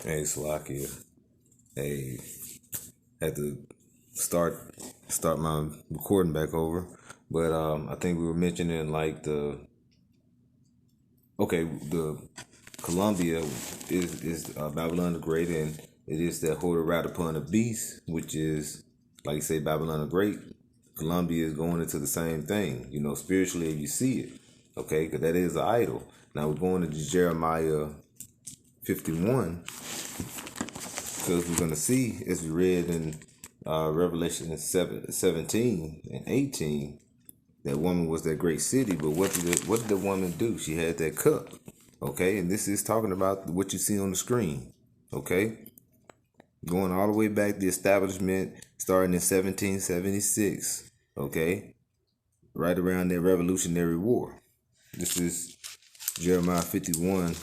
Hey, Slovakia. Hey, had to start my recording back over, but I think we were mentioning like the Colombia is Babylon the Great, and it is that whore ride upon the beast, which is like you say Babylon the Great. Colombia is going into the same thing, spiritually if you see it, okay, because that is an idol. Now we're going to Jeremiah 51. Because we're going to see, as we read in Revelation 17 and 18, that woman was that great city. But what did the woman do? She had that cup. Okay, and this is talking about what you see on the screen. Okay, going all the way back, the establishment starting in 1776. Okay, right around that Revolutionary War. This is Jeremiah 51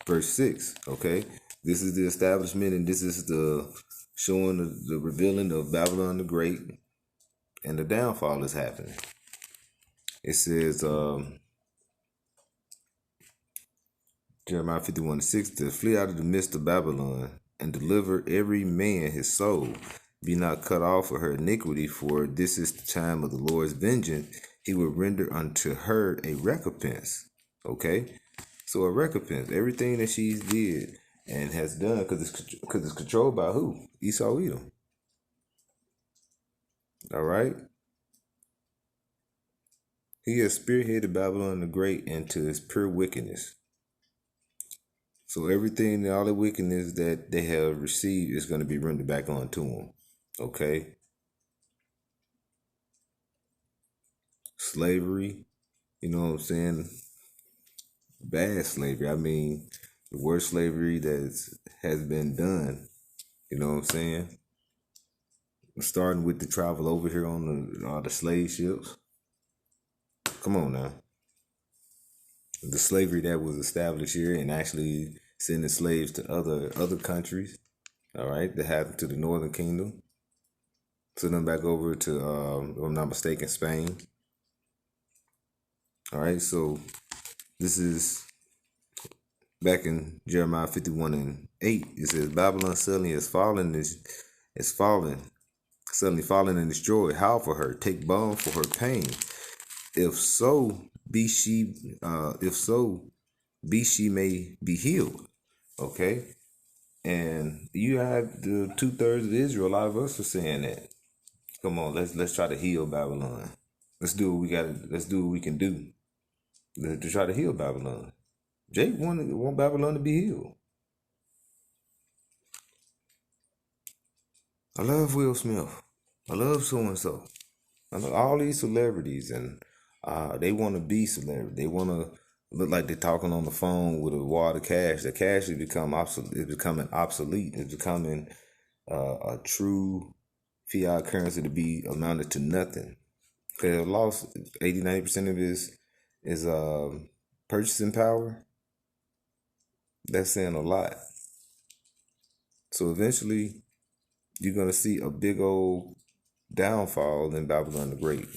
verse 6. Okay, this is the establishment, and this is the showing the revealing of Babylon the Great, and the downfall is happening. It says Jeremiah 51:6, to flee out of the midst of Babylon and deliver every man his soul. Be not cut off for her iniquity, for this is the time of the Lord's vengeance. He will render unto her a recompense. Okay, so a recompense, everything that she's did and has done, because it's controlled by who? Esau Edom. All right. He has spearheaded Babylon the Great into its pure wickedness. So everything, all the wickedness that they have received is going to be rendered back onto them. Okay. Slavery, you know what I'm saying? Bad slavery. I mean, the worst slavery that has been done. You know what I'm saying? Starting with the travel over here on the slave ships. Come on now. The slavery that was established here and actually sending slaves to other countries. All right, that happened to the Northern Kingdom. Send them back over to, if I'm not mistaken, Spain. All right, so this is back in Jeremiah 51:8. It says, Babylon suddenly has fallen, suddenly fallen and destroyed. Howl for her, take balm for her pain. If so, be she may be healed. Okay, and you have the 2/3 of Israel. A lot of us are saying that. Come on, let's try to heal Babylon. Let's do what we got. Let's do what we can do to try to heal Babylon. Jake want Babylon to be healed. I love Will Smith. I love so and so. I know all these celebrities, and they want to be celebrity. They want to look like they're talking on the phone with a wad of cash. The cash has become obsolete. It's becoming obsolete. It's becoming a true fiat currency to be amounted to nothing. Because it lost 80-90% of his purchasing power. That's saying a lot. So eventually, you're gonna see a big old downfall in Babylon the Great.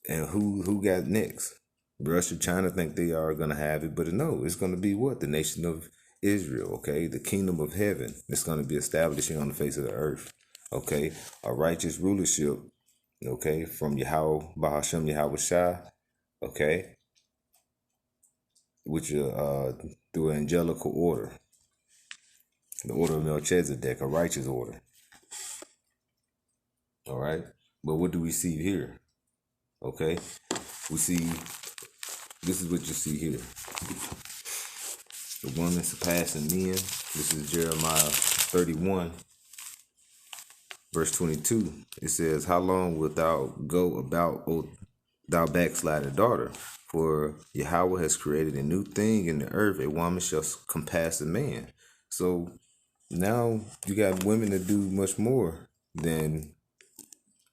And who got next? Russia, China think they are gonna have it, but no, it's gonna be what? The nation of Israel, okay? The kingdom of heaven. It's gonna be established here on the face of the earth. Okay? A righteous rulership, okay, from Yahweh, Bahashem Yahweh Shai, okay, which through an angelical order. The order of Melchizedek, a righteous order. All right? But what do we see here? Okay? We see, this is what you see here. The woman surpassing men. This is Jeremiah 31, verse 22. It says, how long wilt thou go about, O thou backsliding daughter? For Yahweh has created a new thing in the earth. A woman shall compass a man. So now you got women that do much more than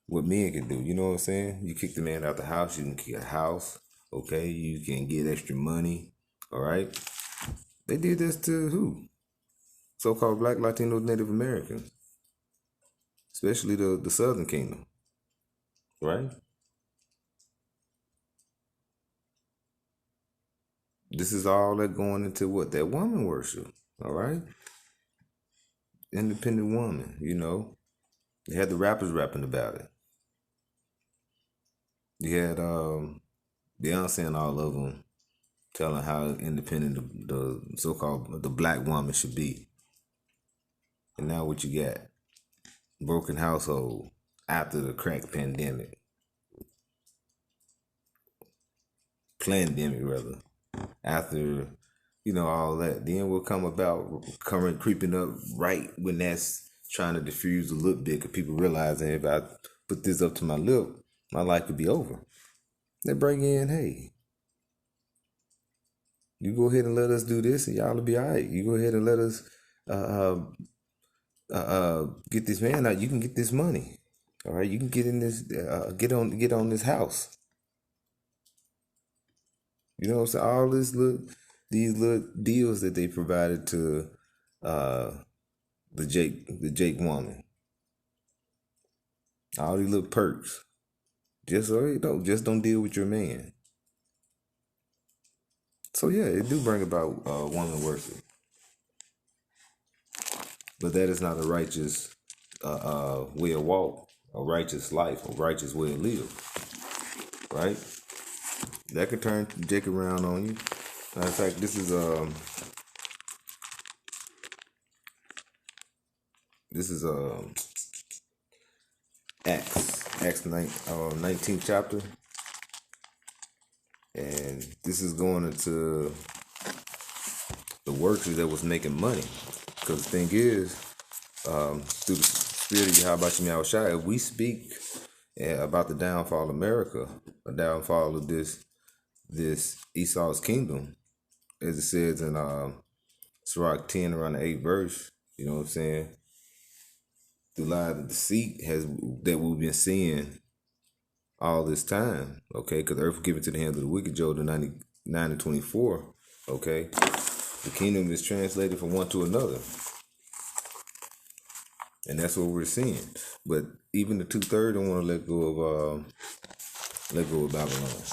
what men can do. You know what I'm saying? You kick the man out the house, you can kick a house. Okay, you can get extra money. All right. They did this to who? So-called Black, Latino, Native Americans, especially the Southern Kingdom, right? This is all that going into what? That woman worship. All right? Independent woman, you know. You had the rappers rapping about it. You had Beyonce and all of them telling how independent the so-called the black woman should be. And now what you got? Broken household after the crack pandemic. Pandemic rather. After, you know, all that. Then will come about coming creeping up right when that's trying to diffuse a little bit because people realize that if I put this up to my lip, my life could be over. They bring in, hey, you go ahead and let us do this and y'all will be all right. You go ahead and let us get this man out. You can get this money. All right, you can get in this, get on this house. You know what I'm saying? All these little deals that they provided to the Jake woman. All these little perks. Just so you know, just don't deal with your man. So yeah, it do bring about woman worship, but that is not a righteous way of walk, a righteous life, a righteous way of live, right? That could turn Jake around on you. Matter of fact, this is Acts 19th chapter, and this is going into the workers that was making money. Because the thing is, through the spirit of Yahweh Shai, if we speak about the downfall of America, a downfall of this Esau's kingdom, as it says in Sirach 10 around the 8th verse, you know what I'm saying? The lie of deceit that we've been seeing all this time, okay? Because the earth was given to the hands of the wicked, Job 99 and 24, okay? The kingdom is translated from one to another. And that's what we're seeing. But even the 2/3 don't want to let go of Babylon.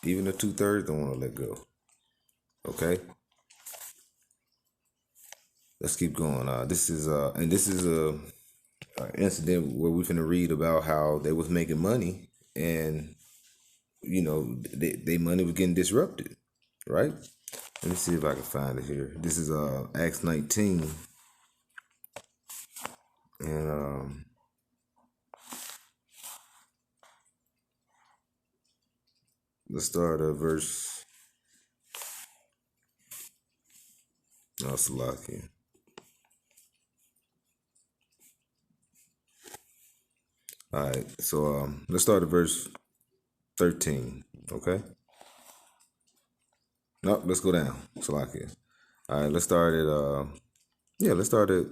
Even the 2/3 don't want to let go. Okay? Let's keep going. This is a incident where we're finna read about how they was making money and you know they money was getting disrupted, right? Let me see if I can find it here. This is Acts 19, and let's start at verse. No, Salakia. All right, so let's start at verse 13. Okay. No, let's go down. Salakia. All right, let's start at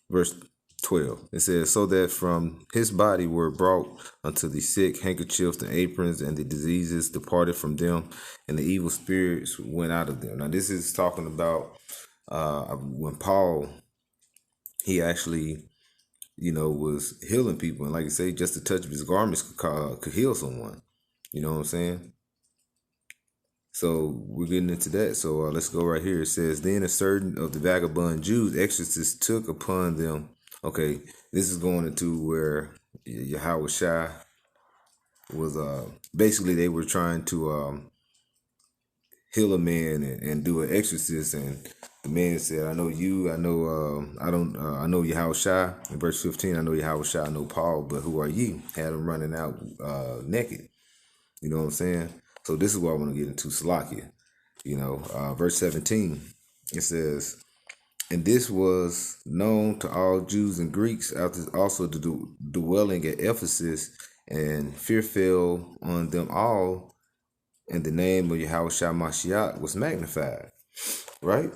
verse 12. It says, so that from his body were brought unto the sick handkerchiefs and aprons, and the diseases departed from them, and the evil spirits went out of them. Now, this is talking about when Paul, he actually, you know, was healing people. And like you say, just the touch of his garments could heal someone. You know what I'm saying? So we're getting into that. So let's go right here. It says, then a certain of the vagabond Jews, exorcists, took upon them. Okay, this is going into where Yahweh Shai was basically they were trying to heal a man and do an exorcist, and the man said, I know you, I know I know Yahweh Shai. In verse 15, I know Yahweh Shai, I know Paul, but who are you? Had him running out naked. You know what I'm saying? So this is what I want to get into, Salakia. You know, verse 17, it says, and this was known to all Jews and Greeks, after also the dwelling at Ephesus, and fear fell on them all, and the name of Yahweh Shai Mashiach was magnified. Right?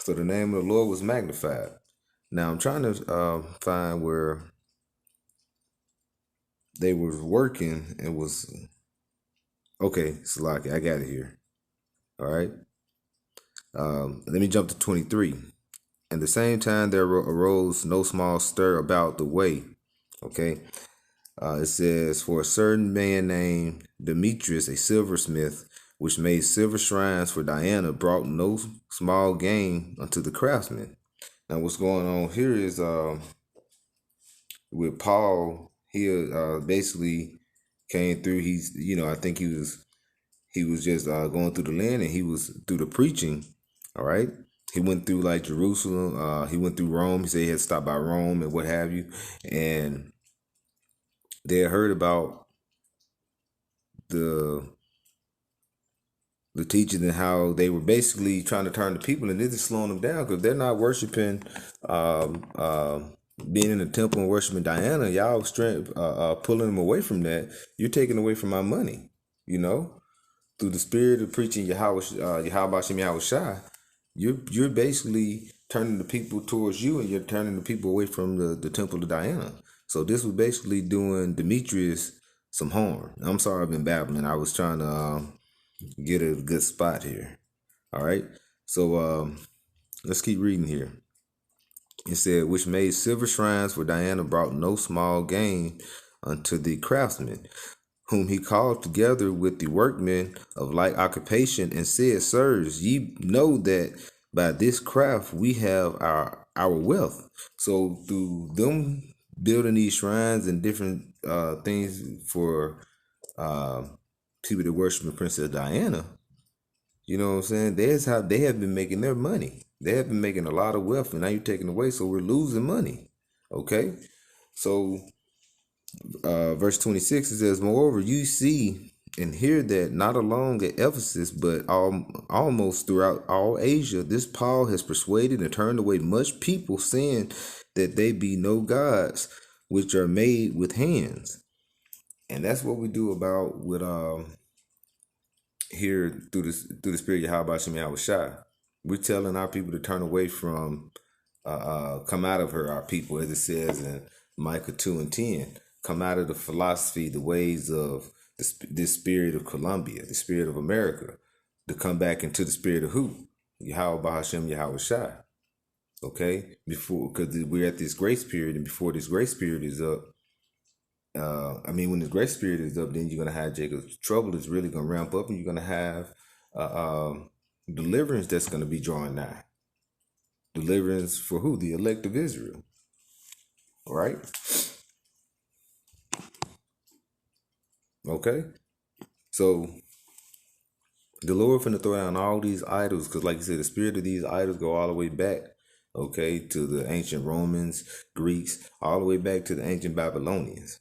So the name of the Lord was magnified. Now I'm trying to find where they were working and was... Okay, Salaki, I got it here. All right. Let me jump to 23. At the same time, there arose no small stir about the way. Okay. It says, for a certain man named Demetrius, a silversmith, which made silver shrines for Diana, brought no small gain unto the craftsmen. Now, what's going on here is with Paul, he basically came through. He's, I think he was just going through the land, and he was through the preaching. All right. He went through like Jerusalem. He went through Rome. He said he had stopped by Rome and what have you. And they had heard about the teaching and how they were basically trying to turn the people, and this is slowing them down because they're not worshiping, being in the temple and worshiping Diana. Y'all pulling them away from that. You're taking away from my money, through the spirit of preaching Yahweh Shem Yahweh Shai. You're basically turning the people towards you, and you're turning the people away from the temple of Diana. So this was basically doing Demetrius some harm. I'm sorry I've been babbling. I was trying to get a good spot here. All right. So let's keep reading here. It said, which made silver shrines for Diana, brought no small gain unto the craftsmen, whom he called together with the workmen of like occupation, and said, sirs, ye know that by this craft we have our wealth. So through them building these shrines and different things for people that worship the Princess Diana, you know what I'm saying? That's how they have been making their money. They have been making a lot of wealth, and now you're taking away, so we're losing money. Okay? So verse 26, it says, moreover, you see and hear that not alone at Ephesus, but almost throughout all Asia, this Paul has persuaded and turned away much people, saying that they be no gods which are made with hands. And that's what we do about with here through the spirit of Yahweh Shem Yahweh Shai. We're telling our people to turn away from come out of her, our people, as it says in Micah 2:10. Come out of the philosophy, the ways of this spirit of Columbia, the spirit of America, to come back into the spirit of who? Yahweh Hashem Yahweh Shai. Okay? Because we're at this grace period, and before this grace period is up, when this grace period is up, then you're going to have Jacob's trouble is really going to ramp up, and you're going to have deliverance that's going to be drawing nigh. Deliverance for who? The elect of Israel. All right? Okay? So, the Lord finna throw down all these idols, because like you said, the spirit of these idols go all the way back, okay, to the ancient Romans, Greeks, all the way back to the ancient Babylonians.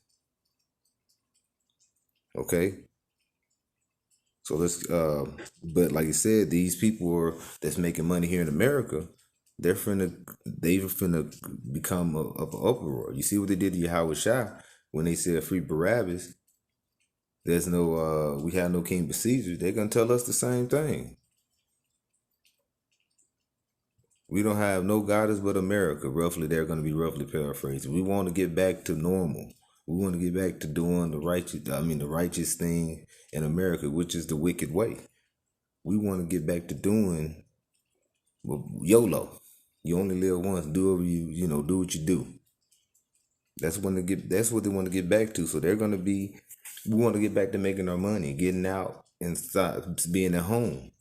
Okay? So let's, but like I said, these people that's making money here in America, they're finna become of an uproar. You see what they did to Yahweh Shai when they said free Barabbas. There's no, we have no King but Caesar. They're gonna tell us the same thing. We don't have no goddess but America. Roughly, they're gonna be roughly paraphrasing. We want to get back to normal. We want to get back to doing the righteous thing in America, which is the wicked way. We want to get back to doing YOLO. You only live once. Do what do what you do. That's what they want to get back to. So we want to get back to making our money, getting out and being at home.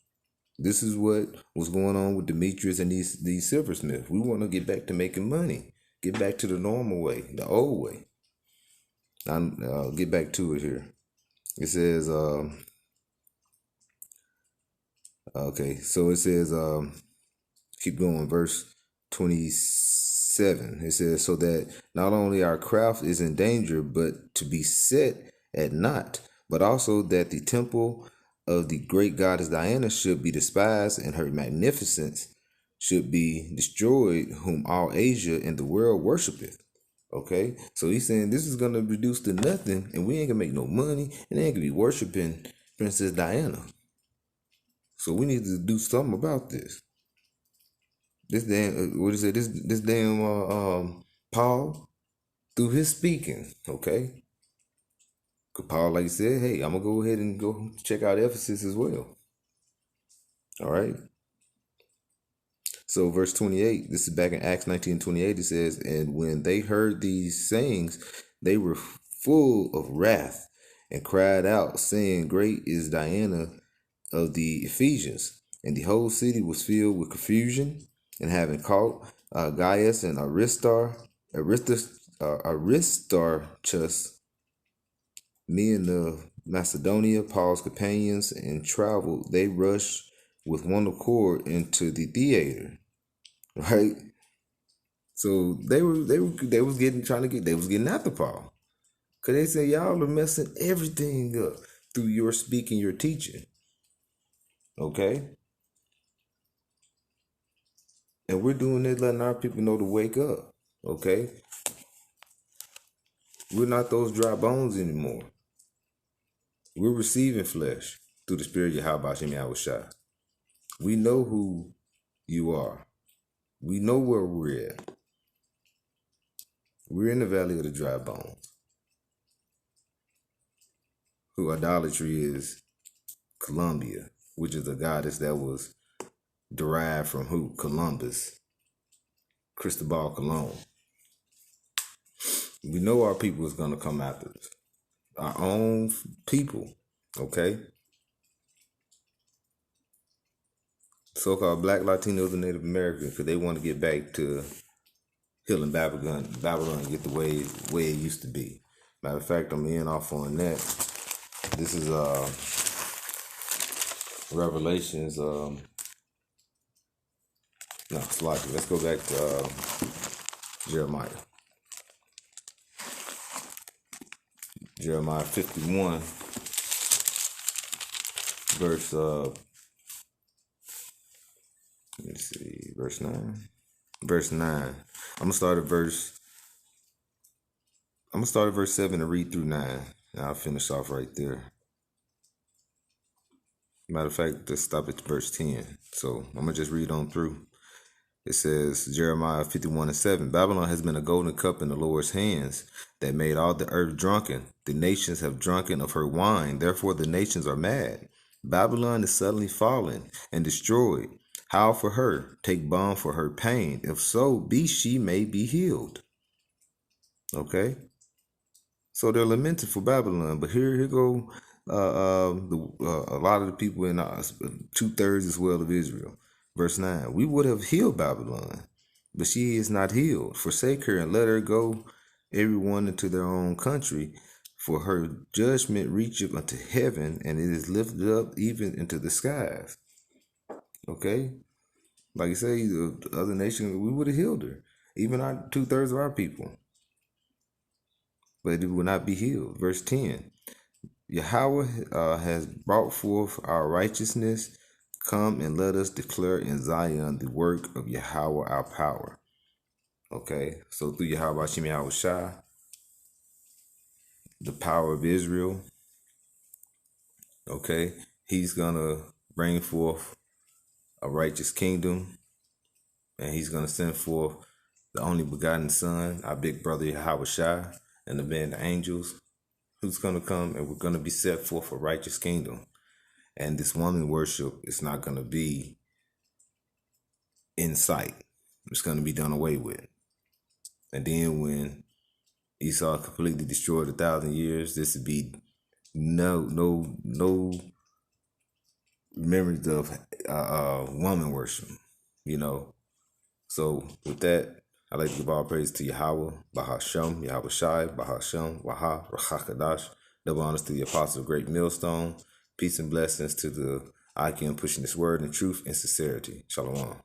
This is what was going on with Demetrius and these silversmiths. We want to get back to making money. Get back to the normal way, the old way. I'll get back to it here. It says, okay, so it says, keep going, verse 27. It says, so that not only our craft is in danger, but to be set at naught, but also that the temple of the great goddess Diana should be despised, and her magnificence should be destroyed, whom all Asia and the world worshipeth. Okay, so he's saying this is gonna reduce to nothing, and we ain't gonna make no money, and they ain't gonna be worshiping Princess Diana. So we need to do something about this. This damn, what is it? This damn Paul, through his speaking, okay. Paul, like I said, hey, I'm gonna go ahead and go check out Ephesus as well. All right. So verse 28, this is back in Acts 19:28. It says, and when they heard these sayings, they were full of wrath and cried out, saying, great is Diana of the Ephesians, and the whole city was filled with confusion. And having caught Gaius and Aristarchus, men of Macedonia, Paul's companions, and traveled, they rushed with one accord into the theater, right? So they was getting after Paul, cause they said y'all are messing everything up through your speaking, your teaching, okay? And we're doing this, letting our people know to wake up, okay? We're not those dry bones anymore. We're receiving flesh through the Spirit of Yahweh Shem Yahushua. We know who you are. We know where we're at. We're in the valley of the dry bones. Who idolatry is Columbia, which is a goddess that was derived from who? Columbus, Cristobal Colon. We know our people is going to come after us. Our own people, okay? So-called Black Latinos and Native Americans, because they want to get back to healing Babylon, get the way it used to be. Matter of fact, I'm in off on that. This is Revelations. Let's go back to Jeremiah. Jeremiah 51, verse verse 9. Verse 9. I'm gonna start at verse 7 and read through 9. And I'll finish off right there. Matter of fact, let's stop at verse 10. So I'm gonna just read on through. It says, Jeremiah 51 and 7, Babylon has been a golden cup in the Lord's hands that made all the earth drunken. The nations have drunken of her wine. Therefore the nations are mad. Babylon is suddenly fallen and destroyed. Howl for her, take balm for her pain. If so be she may be healed. Okay? So they're lamenting for Babylon. But here go a lot of the people in 2/3 as well of Israel. Verse 9, we would have healed Babylon, but she is not healed. Forsake her and let her go, everyone into their own country. For her judgment reacheth unto heaven, and it is lifted up even into the skies. Okay? Like you say, the other nation, we would have healed her. Even 2/3 of our people. But it will not be healed. Verse 10, Yahweh has brought forth our righteousness. Come and let us declare in Zion the work of Yahweh our power. Okay, so through Yahweh Shem Yahushua, the power of Israel, okay, he's gonna bring forth a righteous kingdom, and he's gonna send forth the only begotten Son, our big brother Yahushua, and the band of angels, who's gonna come, and we're gonna be set forth a righteous kingdom. And this woman worship is not going to be in sight. It's going to be done away with. And then when Esau completely destroyed 1,000 years, this would be no memories of woman worship, you know. So with that, I'd like to give all praise to Yahweh, Bahashem, Yahweh Shai, Bahashem, Waha, Rachakadash. Double honors to the apostle of Great Millstone. Peace and blessings to the Icon pushing this word in truth and sincerity. Shalom.